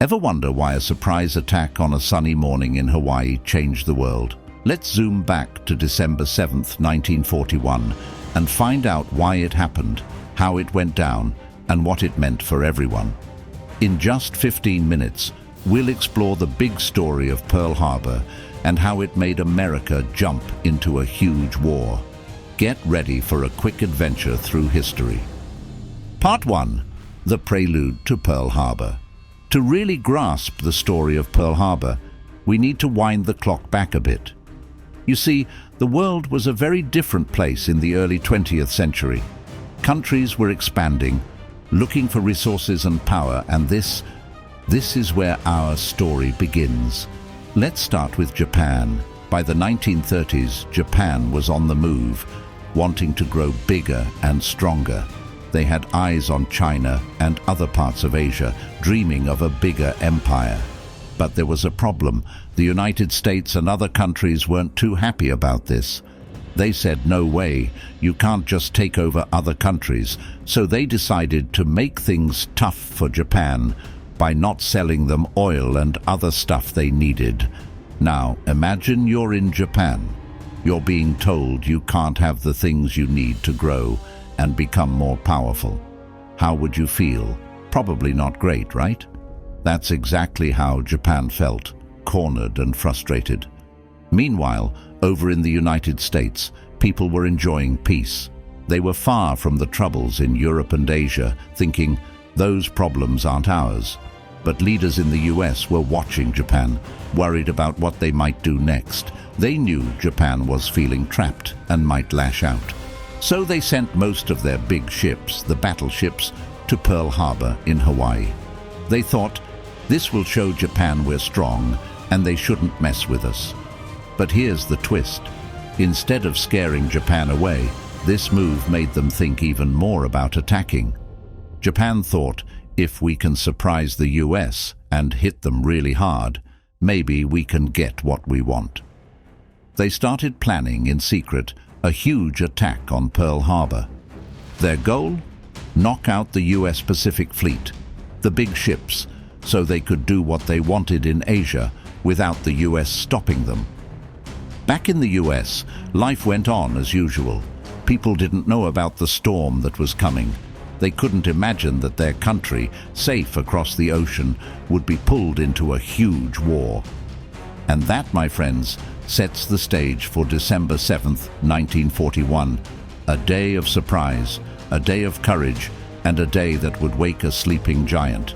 Ever wonder why a surprise attack on a sunny morning in Hawaii changed the world? Let's zoom back to December 7th, 1941, and find out why it happened, how it went down, and what it meant for everyone. In just 15 minutes, we'll explore the big story of Pearl Harbor and how it made America jump into a huge war. Get ready for a quick adventure through history. Part 1. The Prelude to Pearl Harbor. To really grasp the story of Pearl Harbor, we need to wind the clock back a bit. You see, the world was a very different place in the early 20th century. Countries were expanding, looking for resources and power, and this is where our story begins. Let's start with Japan. By the 1930s, Japan was on the move, wanting to grow bigger and stronger. They had eyes on China and other parts of Asia, dreaming of a bigger empire. But there was a problem. The United States and other countries weren't too happy about this. They said, no way, you can't just take over other countries. So they decided to make things tough for Japan by not selling them oil and other stuff they needed. Now, imagine you're in Japan. You're being told you can't have the things you need to grow and become more powerful. How would you feel? Probably not great, right? That's exactly how Japan felt, cornered and frustrated. Meanwhile, over in the United States, people were enjoying peace. They were far from the troubles in Europe and Asia, thinking, those problems aren't ours. But leaders in the US were watching Japan, worried about what they might do next. They knew Japan was feeling trapped and might lash out. So they sent most of their big ships, the battleships, to Pearl Harbor in Hawaii. They thought, this will show Japan we're strong and they shouldn't mess with us. But here's the twist. Instead of scaring Japan away, this move made them think even more about attacking. Japan thought, if we can surprise the US and hit them really hard, maybe we can get what we want. They started planning in secret a huge attack on Pearl Harbor. Their goal? Knock out the US Pacific Fleet, the big ships, so they could do what they wanted in Asia without the US stopping them. Back in the US, life went on as usual. People didn't know about the storm that was coming. They couldn't imagine that their country, safe across the ocean, would be pulled into a huge war. And that, my friends, sets the stage for December 7th, 1941, a day of surprise, a day of courage, and a day that would wake a sleeping giant.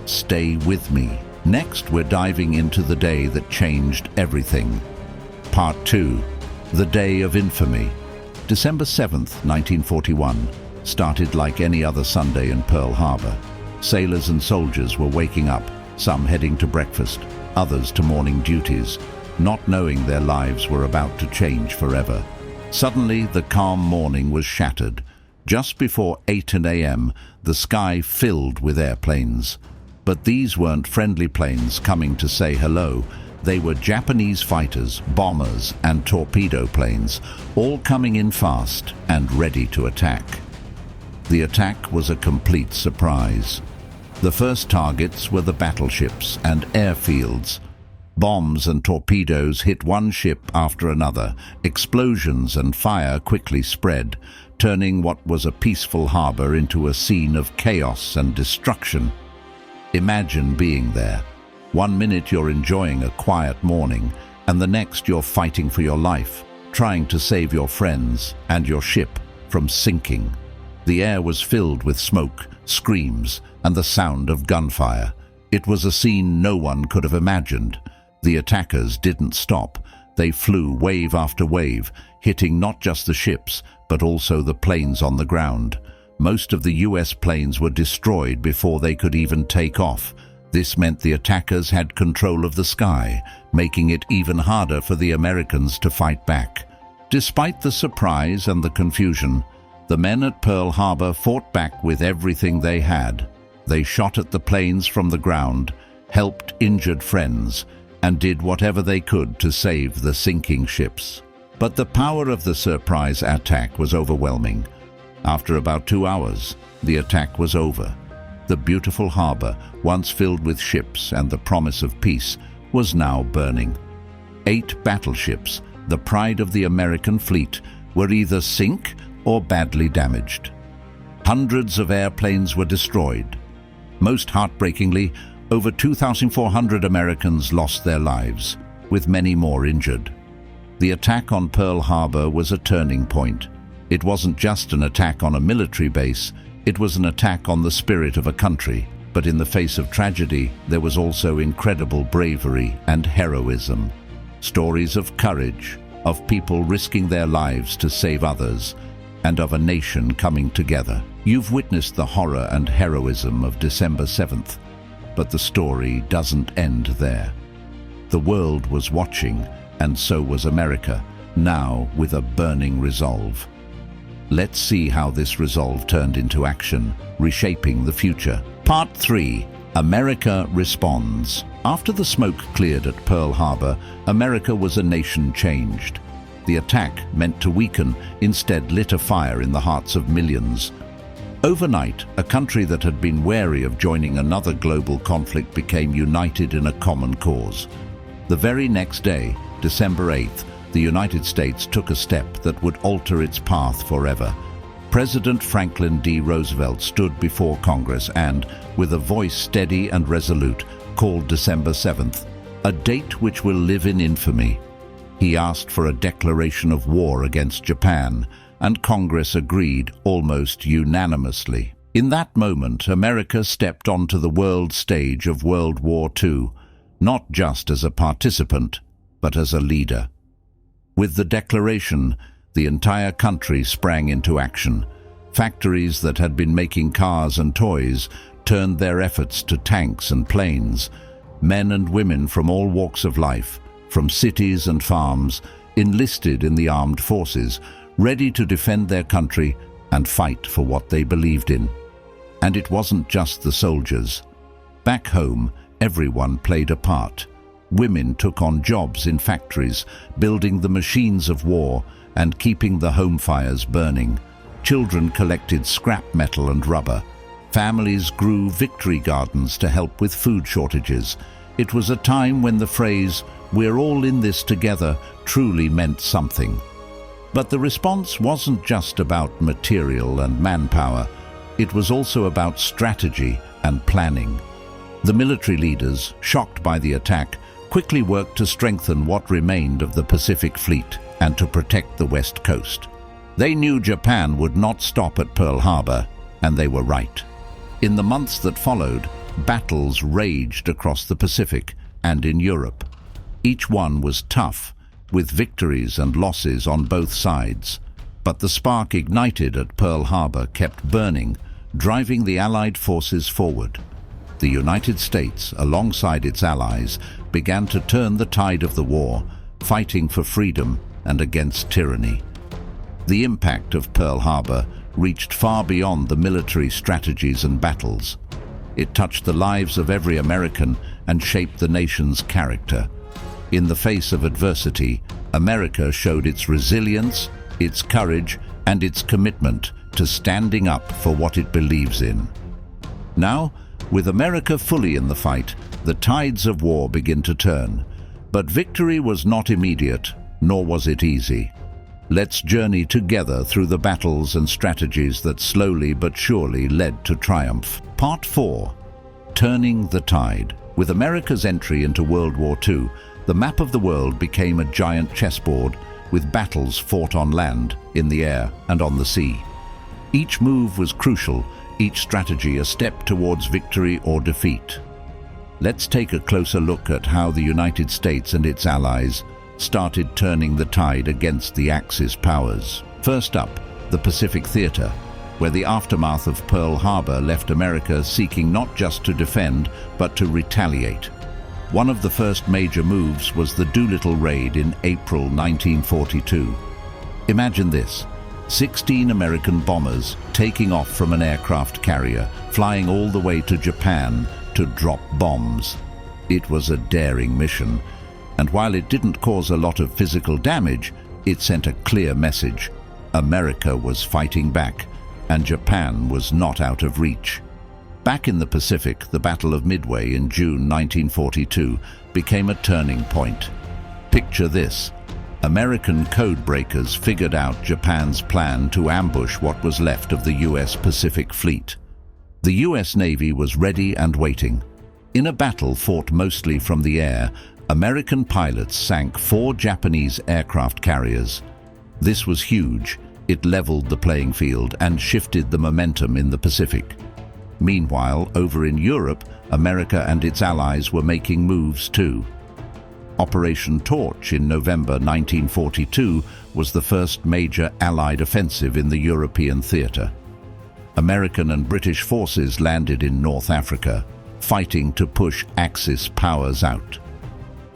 Stay with me. Next, we're diving into the day that changed everything. Part 2. The Day of Infamy. December 7th, 1941, started like any other Sunday in Pearl Harbor. Sailors and soldiers were waking up, some heading to breakfast, others to morning duties, not knowing their lives were about to change forever. Suddenly, the calm morning was shattered. Just before 8 a.m., the sky filled with airplanes. But these weren't friendly planes coming to say hello. They were Japanese fighters, bombers, and torpedo planes, all coming in fast and ready to attack. The attack was a complete surprise. The first targets were the battleships and airfields. Bombs and torpedoes hit one ship after another. Explosions and fire quickly spread, turning what was a peaceful harbor into a scene of chaos and destruction. Imagine being there. 1 minute you're enjoying a quiet morning, and the next you're fighting for your life, trying to save your friends and your ship from sinking. The air was filled with smoke, screams, and the sound of gunfire. It was a scene no one could have imagined. The attackers didn't stop. They flew wave after wave, hitting not just the ships, but also the planes on the ground. Most of the US planes were destroyed before they could even take off. This meant the attackers had control of the sky, making it even harder for the Americans to fight back. Despite the surprise and the confusion, the men at Pearl Harbor fought back with everything they had. They shot at the planes from the ground, helped injured friends, and did whatever they could to save the sinking ships. But the power of the surprise attack was overwhelming. After about 2 hours, the attack was over. The beautiful harbor, once filled with ships and the promise of peace, was now burning. 8 battleships, the pride of the American fleet, were either sunk or badly damaged. Hundreds of airplanes were destroyed. Most heartbreakingly, over 2,400 Americans lost their lives, with many more injured. The attack on Pearl Harbor was a turning point. It wasn't just an attack on a military base, it was an attack on the spirit of a country. But in the face of tragedy, there was also incredible bravery and heroism. Stories of courage, of people risking their lives to save others, and of a nation coming together. You've witnessed the horror and heroism of December 7th, but the story doesn't end there. The world was watching, and so was America, now with a burning resolve. Let's see how this resolve turned into action, reshaping the future. Part 3. America responds. After the smoke cleared at Pearl Harbor, America was a nation changed. The attack, meant to weaken, instead lit a fire in the hearts of millions. Overnight, a country that had been wary of joining another global conflict became united in a common cause. The very next day, December 8th, the United States took a step that would alter its path forever. President Franklin D. Roosevelt stood before Congress and, with a voice steady and resolute, called December 7th, a date which will live in infamy. He asked for a declaration of war against Japan, and Congress agreed almost unanimously. In that moment, America stepped onto the world stage of World War II, not just as a participant, but as a leader. With the declaration, the entire country sprang into action. Factories that had been making cars and toys turned their efforts to tanks and planes. Men and women from all walks of life, from cities and farms, enlisted in the armed forces, ready to defend their country and fight for what they believed in. And it wasn't just the soldiers. Back home, everyone played a part. Women took on jobs in factories, building the machines of war and keeping the home fires burning. Children collected scrap metal and rubber. Families grew victory gardens to help with food shortages. It was a time when the phrase, "We're all in this together," truly meant something. But the response wasn't just about material and manpower. It was also about strategy and planning. The military leaders, shocked by the attack, quickly worked to strengthen what remained of the Pacific Fleet and to protect the West Coast. They knew Japan would not stop at Pearl Harbor, and they were right. In the months that followed, battles raged across the Pacific and in Europe. Each one was tough, with victories and losses on both sides. But the spark ignited at Pearl Harbor kept burning, driving the Allied forces forward. The United States, alongside its allies, began to turn the tide of the war, fighting for freedom and against tyranny. The impact of Pearl Harbor reached far beyond the military strategies and battles. It touched the lives of every American and shaped the nation's character. In the face of adversity, America showed its resilience, its courage, and its commitment to standing up for what it believes in. Now, with America fully in the fight, the tides of war begin to turn. But victory was not immediate, nor was it easy. Let's journey together through the battles and strategies that slowly but surely led to triumph. Part 4. Turning the Tide. With America's entry into World War II, the map of the world became a giant chessboard, with battles fought on land, in the air, and on the sea. Each move was crucial, each strategy a step towards victory or defeat. Let's take a closer look at how the United States and its allies started turning the tide against the Axis powers. First up, the Pacific Theater, where the aftermath of Pearl Harbor left America seeking not just to defend, but to retaliate. One of the first major moves was the Doolittle raid in April 1942. Imagine this: 16 American bombers taking off from an aircraft carrier, flying all the way to Japan to drop bombs. It was a daring mission, and while it didn't cause a lot of physical damage, it sent a clear message. America was fighting back, and Japan was not out of reach. Back in the Pacific, the Battle of Midway in June 1942 became a turning point. Picture this. American code breakers figured out Japan's plan to ambush what was left of the US Pacific Fleet. The US Navy was ready and waiting. In a battle fought mostly from the air, American pilots sank 4 Japanese aircraft carriers. This was huge. It leveled the playing field and shifted the momentum in the Pacific. Meanwhile, over in Europe, America and its allies were making moves too. Operation Torch in November 1942 was the first major Allied offensive in the European theatre. American and British forces landed in North Africa, fighting to push Axis powers out.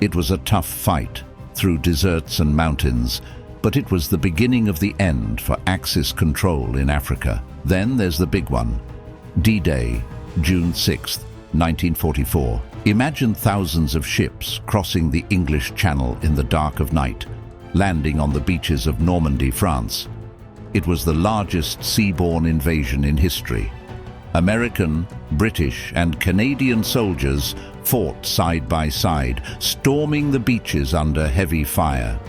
It was a tough fight, through deserts and mountains, but it was the beginning of the end for Axis control in Africa. Then there's the big one, D-Day, June 6, 1944. Imagine thousands of ships crossing the English Channel in the dark of night, landing on the beaches of Normandy, France. It was the largest seaborne invasion in history. American, British, and Canadian soldiers fought side by side, storming the beaches under heavy fire.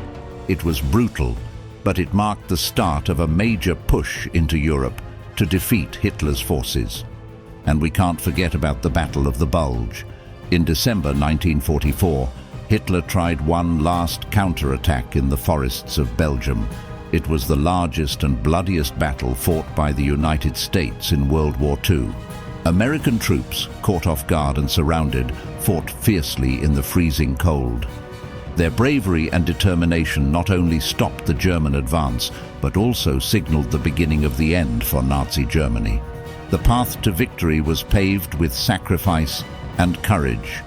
It was brutal, but it marked the start of a major push into Europe to defeat Hitler's forces. And we can't forget about the Battle of the Bulge. In December 1944, Hitler tried one last counterattack in the forests of Belgium. It was the largest and bloodiest battle fought by the United States in World War II. American troops, caught off guard and surrounded, fought fiercely in the freezing cold. Their bravery and determination not only stopped the German advance, but also signaled the beginning of the end for Nazi Germany. The path to victory was paved with sacrifice and courage.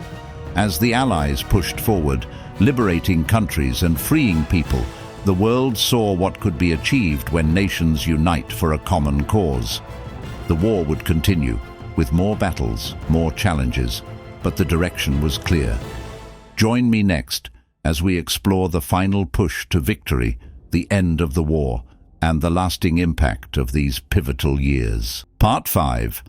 As the Allies pushed forward, liberating countries and freeing people, the world saw what could be achieved when nations unite for a common cause. The war would continue, with more battles, more challenges, but the direction was clear. Join me next as we explore the final push to victory, the end of the war, and the lasting impact of these pivotal years. Part 5.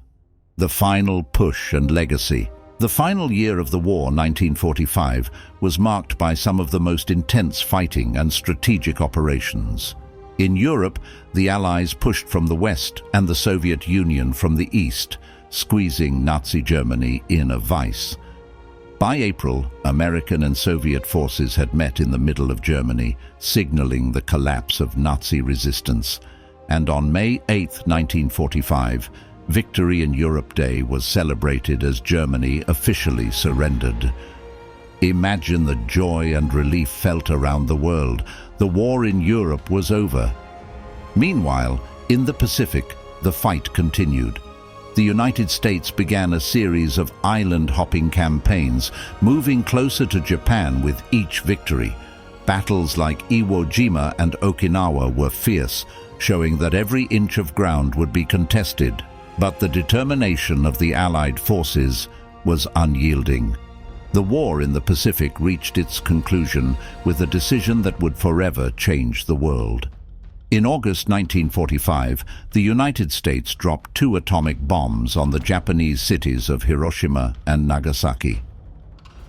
The Final Push and Legacy. The final year of the war, 1945, was marked by some of the most intense fighting and strategic operations. In Europe, the Allies pushed from the west and the Soviet Union from the east, squeezing Nazi Germany in a vice. By April, American and Soviet forces had met in the middle of Germany, signaling the collapse of Nazi resistance. And on May 8, 1945, Victory in Europe Day was celebrated as Germany officially surrendered. Imagine the joy and relief felt around the world. The war in Europe was over. Meanwhile, in the Pacific, the fight continued. The United States began a series of island-hopping campaigns, moving closer to Japan with each victory. Battles like Iwo Jima and Okinawa were fierce, showing that every inch of ground would be contested. But the determination of the Allied forces was unyielding. The war in the Pacific reached its conclusion with a decision that would forever change the world. In August 1945, the United States dropped 2 atomic bombs on the Japanese cities of Hiroshima and Nagasaki.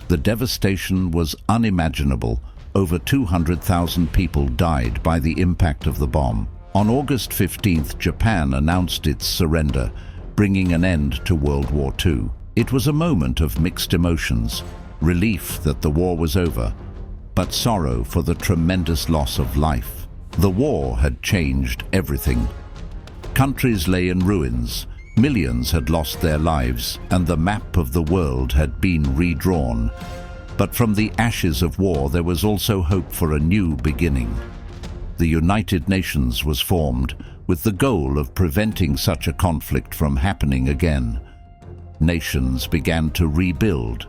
The devastation was unimaginable. Over 200,000 people died by the impact of the bomb. On August 15th, Japan announced its surrender, bringing an end to World War II. It was a moment of mixed emotions, relief that the war was over, but sorrow for the tremendous loss of life. The war had changed everything. Countries lay in ruins, millions had lost their lives, and the map of the world had been redrawn. But from the ashes of war, there was also hope for a new beginning. The United Nations was formed with the goal of preventing such a conflict from happening again. Nations began to rebuild,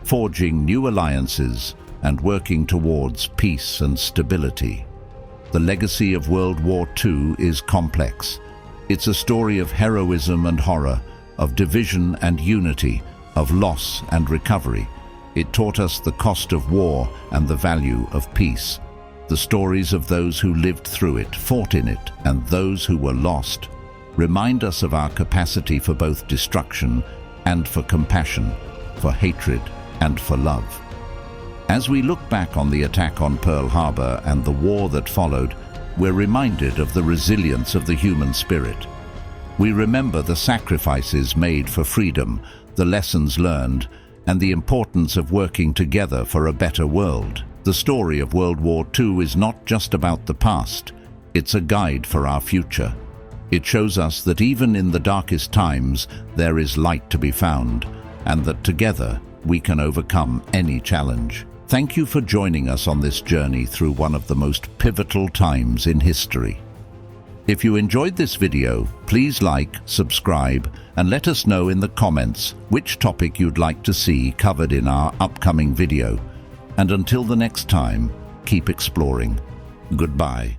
forging new alliances and working towards peace and stability. The legacy of World War II is complex. It's a story of heroism and horror, of division and unity, of loss and recovery. It taught us the cost of war and the value of peace. The stories of those who lived through it, fought in it, and those who were lost remind us of our capacity for both destruction and for compassion, for hatred and for love. As we look back on the attack on Pearl Harbor and the war that followed, we're reminded of the resilience of the human spirit. We remember the sacrifices made for freedom, the lessons learned, and the importance of working together for a better world. The story of World War II is not just about the past, it's a guide for our future. It shows us that even in the darkest times, there is light to be found, and that together we can overcome any challenge. Thank you for joining us on this journey through one of the most pivotal times in history. If you enjoyed this video, please like, subscribe, and let us know in the comments which topic you'd like to see covered in our upcoming video. And until the next time, keep exploring. Goodbye.